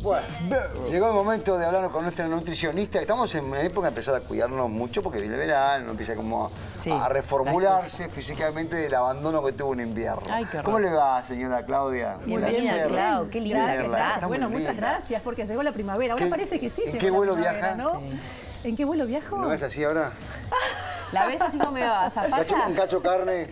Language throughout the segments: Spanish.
Bueno, llegó el momento de hablar con nuestra nutricionista. Estamos en una época de empezar a cuidarnos mucho porque viene el verano, empieza como a reformularse físicamente del abandono que tuvo en invierno. Ay, qué ¿Cómo le va, señora Claudia? Bienvenida, Clau. Qué linda. Gracias. Bueno, muchas gracias porque llegó la primavera. Ahora parece que sí llegó. ¿En qué vuelo viaja? ¿No? ¿En qué vuelo viajo? ¿No es así ahora? ¿La ves así como azafata? Un cacho carne.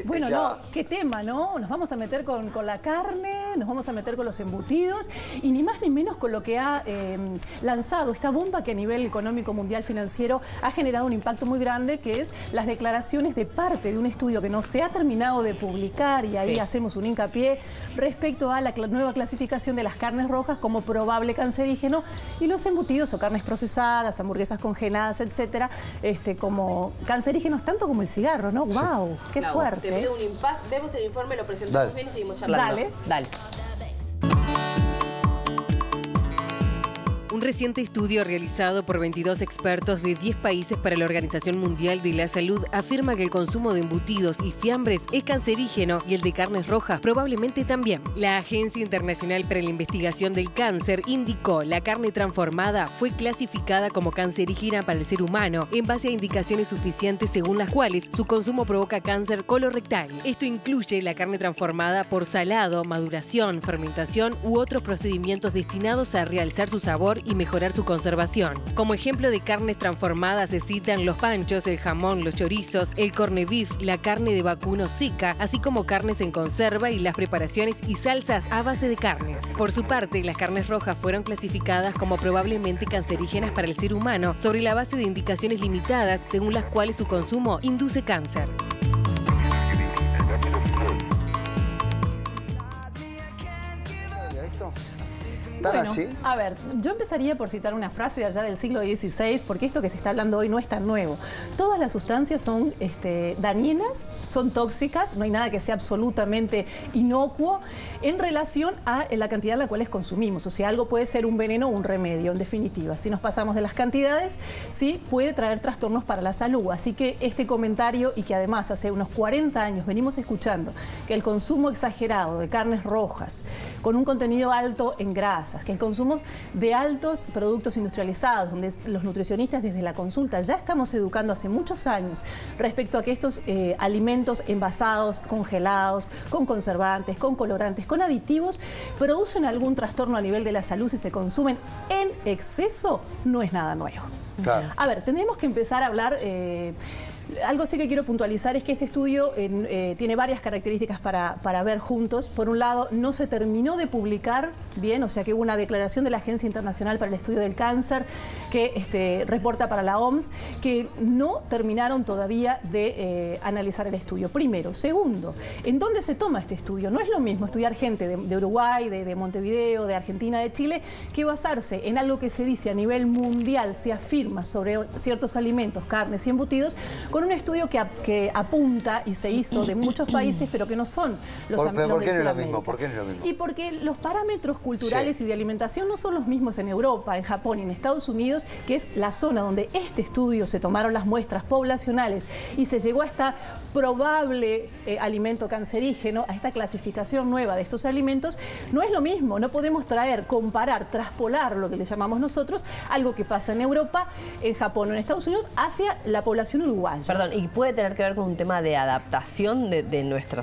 Bueno, no, qué tema, ¿no? Nos vamos a meter con la carne, nos vamos a meter con los embutidos y ni más ni menos con lo que ha lanzado esta bomba que a nivel económico mundial financiero ha generado un impacto muy grande, que es las declaraciones de parte de un estudio que no se ha terminado de publicar, y ahí hacemos un hincapié respecto a la nueva clasificación de las carnes rojas como probable cancerígeno y los embutidos o carnes procesadas, hamburguesas congeladas, etcétera, como cancerígenos tanto como el cigarro, ¿no? ¡Wow! ¡Qué fuerte! Te pido un impas, vemos el informe, lo presentamos bien y seguimos charlando. Dale. Un reciente estudio realizado por 22 expertos de 10 países para la Organización Mundial de la Salud afirma que el consumo de embutidos y fiambres es cancerígeno y el de carnes rojas probablemente también. La Agencia Internacional para la Investigación del Cáncer indicó la carne transformada fue clasificada como cancerígena para el ser humano en base a indicaciones suficientes según las cuales su consumo provoca cáncer colorectal. Esto incluye la carne transformada por salado, maduración, fermentación u otros procedimientos destinados a realzar su sabor y mejorar su conservación. Como ejemplo de carnes transformadas se citan los panchos, el jamón, los chorizos, el corned beef, la carne de vacuno seca, así como carnes en conserva y las preparaciones y salsas a base de carnes. Por su parte, las carnes rojas fueron clasificadas como probablemente cancerígenas para el ser humano sobre la base de indicaciones limitadas según las cuales su consumo induce cáncer. Bueno, así? A ver, yo empezaría por citar una frase de allá del siglo XVI, porque esto que se está hablando hoy no es tan nuevo. Todas las sustancias son dañinas, son tóxicas, no hay nada que sea absolutamente inocuo en relación a la cantidad en la cual consumimos. O sea, algo puede ser un veneno o un remedio, en definitiva. Si nos pasamos de las cantidades, sí puede traer trastornos para la salud. Así que este comentario, y que además hace unos 40 años venimos escuchando que el consumo exagerado de carnes rojas, con un contenido alto en grasa, que el consumo de altos productos industrializados, donde los nutricionistas desde la consulta ya estamos educando hace muchos años respecto a que estos alimentos envasados, congelados, con conservantes, con colorantes, con aditivos, producen algún trastorno a nivel de la salud si se consumen en exceso, no es nada nuevo. Claro. A ver, tendremos que empezar a hablar... algo sí que quiero puntualizar es que este estudio tiene varias características para ver juntos. Por un lado, no se terminó de publicar bien, o sea que hubo una declaración de la Agencia Internacional para el Estudio del Cáncer que reporta para la OMS que no terminaron todavía de analizar el estudio. Primero. Segundo, ¿en dónde se toma este estudio? No es lo mismo estudiar gente de Uruguay, de Montevideo, de Argentina, de Chile, que basarse en algo que se dice a nivel mundial, se afirma sobre ciertos alimentos, carnes y embutidos, con un estudio que apunta y se hizo de muchos países, pero que no son los ¿Por qué no es lo mismo? ¿Por qué no es lo mismo? Y porque los parámetros culturales y de alimentación no son los mismos en Europa, en Japón y en Estados Unidos, que es la zona donde este estudio se tomaron las muestras poblacionales y se llegó a esta probable alimento cancerígeno, a esta clasificación nueva de estos alimentos. No es lo mismo, no podemos comparar, traspolar lo que le llamamos nosotros, algo que pasa en Europa, en Japón o en Estados Unidos, hacia la población uruguaya. Perdón, y puede tener que ver con un tema de adaptación de nuestra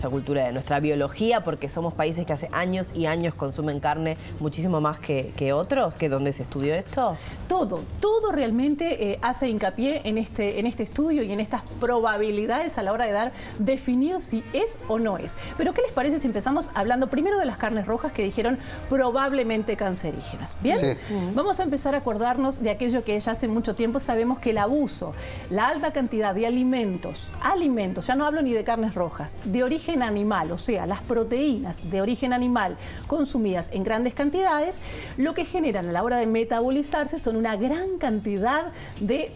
cultura, de nuestra biología, porque somos países que hace años y años consumen carne muchísimo más que otros, que donde se estudió esto. Todo realmente hace hincapié en este estudio y en estas probabilidades a la hora de definir si es o no es. Pero ¿qué les parece si empezamos hablando primero de las carnes rojas que dijeron probablemente cancerígenas? ¿Bien? Sí. Vamos a empezar a acordarnos de aquello que ya hace mucho tiempo sabemos que el abuso, la alta cantidad de alimentos, ya no hablo ni de carnes rojas, de origen animal, o sea, las proteínas de origen animal consumidas en grandes cantidades, lo que generan a la hora de metabolizarse son una gran cantidad de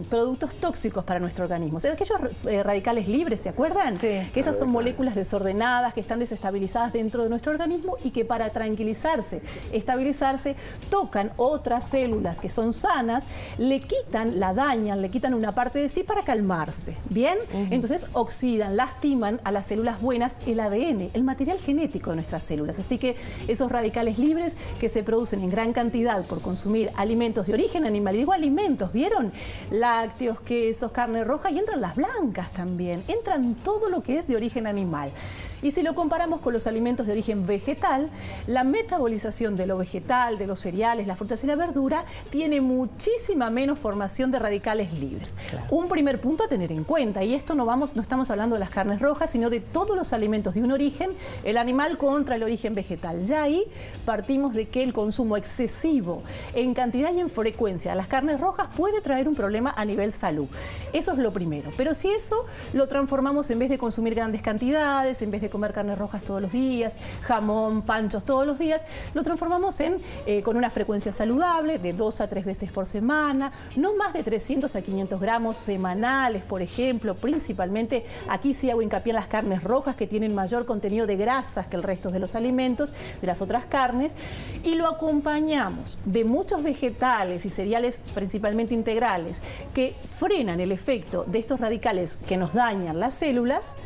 productos tóxicos para nuestro organismo. O sea, aquellos radicales libres, ¿se acuerdan? Sí. Que esas son moléculas desordenadas, que están desestabilizadas dentro de nuestro organismo y que para tranquilizarse, estabilizarse, tocan otras células que son sanas, le quitan oxidan, la dañan, le quitan una parte de sí para calmarse. ¿Bien? Entonces oxidan, lastiman a las células buenas el ADN, el material genético de nuestras células. Así que esos radicales libres que se producen en gran cantidad por consumir alimentos de origen animal, y digo alimentos, ¿vieron? Lácteos, quesos, carne roja, y entran las blancas también, entran todo lo que es de origen animal. Y si lo comparamos con los alimentos de origen vegetal, la metabolización de lo vegetal, de los cereales, las frutas y la verdura, tiene muchísima menos formación de radicales libres. Claro. Un primer punto a tener en cuenta, y esto no estamos hablando de las carnes rojas, sino de todos los alimentos de un origen, el animal contra el origen vegetal. Ya ahí partimos de que el consumo excesivo en cantidad y en frecuencia de las carnes rojas puede traer un problema a nivel salud. Eso es lo primero. Pero si eso lo transformamos, en vez de consumir grandes cantidades, en vez de comer carnes rojas todos los días, jamón, panchos todos los días, lo transformamos en con una frecuencia saludable de 2 a 3 veces por semana, no más de 300 a 500 gramos semanales, por ejemplo. Principalmente aquí sí hago hincapié en las carnes rojas, que tienen mayor contenido de grasas que el resto de los alimentos, de las otras carnes, y lo acompañamos de muchos vegetales y cereales principalmente integrales que frenan el efecto de estos radicales que nos dañan las células.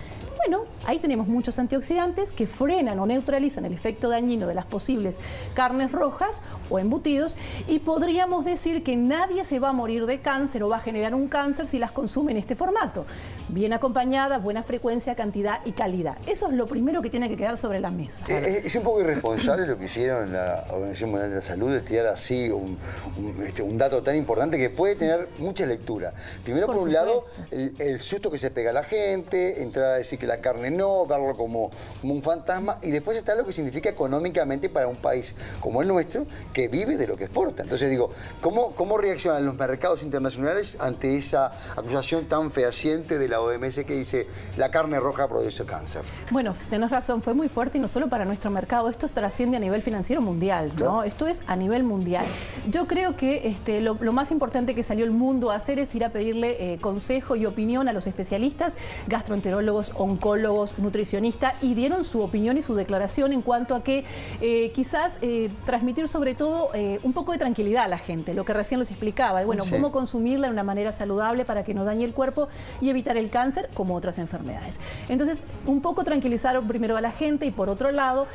Bueno, ahí tenemos muchos antioxidantes que frenan o neutralizan el efecto dañino de las posibles carnes rojas o embutidos, y podríamos decir que nadie se va a morir de cáncer o va a generar un cáncer si las consume en este formato. Bien acompañada, buena frecuencia, cantidad y calidad. Eso es lo primero que tiene que quedar sobre la mesa. Es un poco irresponsable lo que hicieron en la Organización Mundial de la Salud, de tirar así un dato tan importante que puede tener mucha lectura. Primero, por un lado, el susto que se pega a la gente, entrar a decir que la carne no, verlo como un fantasma, y después está lo que significa económicamente para un país como el nuestro, que vive de lo que exporta. Entonces digo, ¿cómo reaccionan los mercados internacionales ante esa acusación tan fehaciente de la OMS que dice la carne roja produce cáncer? Bueno, tenés razón, fue muy fuerte, y no solo para nuestro mercado, esto trasciende a nivel financiero mundial, ¿no? Claro. Esto es a nivel mundial. Yo creo que lo más importante que salió el mundo a hacer es ir a pedirle consejo y opinión a los especialistas, gastroenterólogos, oncólogos, nutricionistas, y dieron su opinión y su declaración en cuanto a que quizás transmitir sobre todo un poco de tranquilidad a la gente, lo que recién les explicaba, bueno, sí, cómo consumirla de una manera saludable para que no dañe el cuerpo y evitar el cáncer como otras enfermedades. Entonces, un poco tranquilizaron primero a la gente, y por otro lado,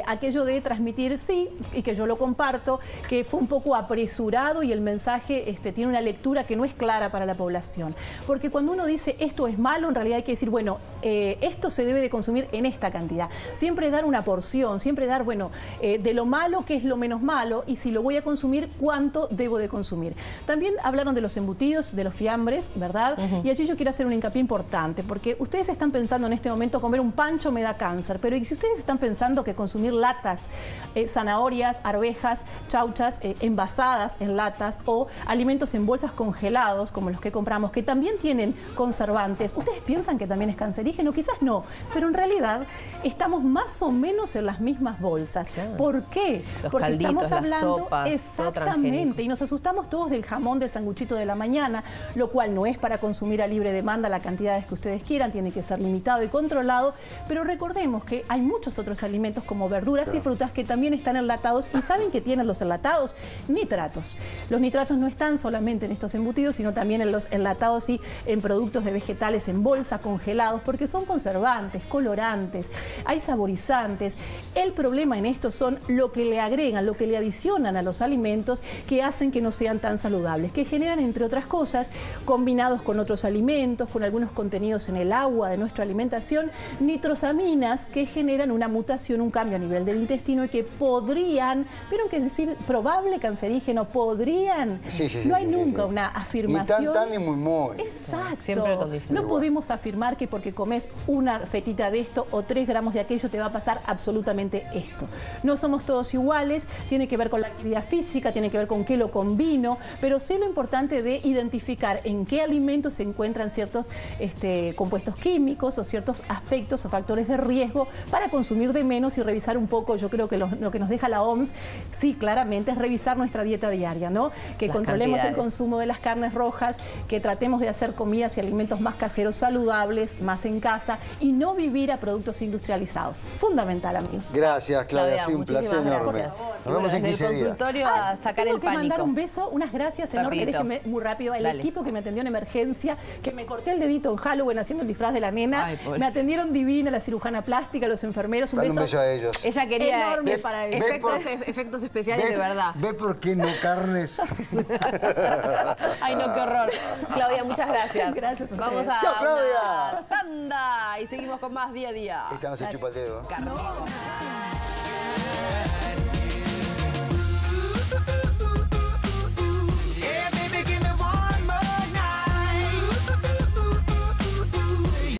aquello de transmitir, sí, y que yo lo comparto, que fue un poco apresurado y el mensaje tiene una lectura que no es clara para la población. Porque cuando uno dice esto es malo, en realidad hay que decir, bueno, esto se debe de consumir en esta cantidad. Siempre dar una porción, siempre dar, bueno, de lo malo, qué es lo menos malo, y si lo voy a consumir, cuánto debo de consumir. También hablaron de los embutidos, de los fiambres, ¿verdad? Y allí yo quiero hacer un hincapié importante, porque ustedes están pensando en este momento comer un pancho me da cáncer, pero ¿y si ustedes están pensando que consumir latas, zanahorias, arvejas, chauchas envasadas en latas, o alimentos en bolsas congelados, como los que compramos, que también tienen conservantes, ustedes piensan que también es cancerígeno? Quizás no, pero en realidad estamos más o menos en las mismas bolsas. Claro. ¿Por qué? Los porque calditos, estamos hablando, las sopas, exactamente, y nos asustamos todos del jamón del sanguchito de la mañana, lo cual no es para consumir a libre demanda la cantidades que ustedes quieran, tiene que ser limitado y controlado, pero recordemos que hay muchos otros alimentos como verduras, claro, y frutas que también están enlatados, y saben que tienen los enlatados nitratos. Los nitratos no están solamente en estos embutidos, sino también en los enlatados y en productos de vegetales en bolsa, congelados, porque son conservantes, colorantes, hay saborizantes. El problema en esto son lo que le agregan, lo que le adicionan a los alimentos, que hacen que no sean tan saludables, que generan, entre otras cosas, combinados con otros alimentos, con algunos contenidos en el agua de nuestra alimentación, nitrosaminas que generan una mutación, un cambio a nivel del intestino, y que podrían, pero que es decir, probable cancerígeno, podrían. No hay nunca una afirmación. Ni tan ni muy. Exacto. Siempre condicionado. No podemos afirmar que porque comes una fetita de esto o 3 gramos de aquello te va a pasar absolutamente esto. No somos todos iguales, tiene que ver con la actividad física, tiene que ver con qué lo combino, pero sí lo importante de identificar en qué alimentos se encuentran ciertos compuestos químicos o ciertos aspectos o factores de riesgo para consumir de menos y revisar un poco. Yo creo que lo que nos deja la OMS, sí, claramente, es revisar nuestra dieta diaria, ¿no? Que las controlemos cantidades. el consumo de las carnes rojas, que tratemos de hacer comidas y alimentos más caseros, saludables, más en casa y no vivir a productos industrializados. Fundamental, amigos. Gracias, Claudia, sí, un muchísimas placer enorme. gracias. Nos vemos en 15 desde el días. consultorio a sacar Tengo el que pánico. mandar un beso, unas gracias enormes, Rapidito. déjeme muy rápido, al Dale. equipo que me atendió en emergencia, que me corté el dedito en Halloween haciendo el disfraz de la nena. Ay, pobrecita. Me atendieron divina, la cirujana plástica, los enfermeros, Dale un beso a ellos. Ella quería enorme para ellos. efectos especiales de verdad. ¿Ve por qué no carnes? Ay, no, qué horror. Claudia, muchas gracias. Gracias a ustedes. Vamos a Chao, Claudia. una tanda y seguimos con más día a día. Esta no se chupa el dedo. Carne.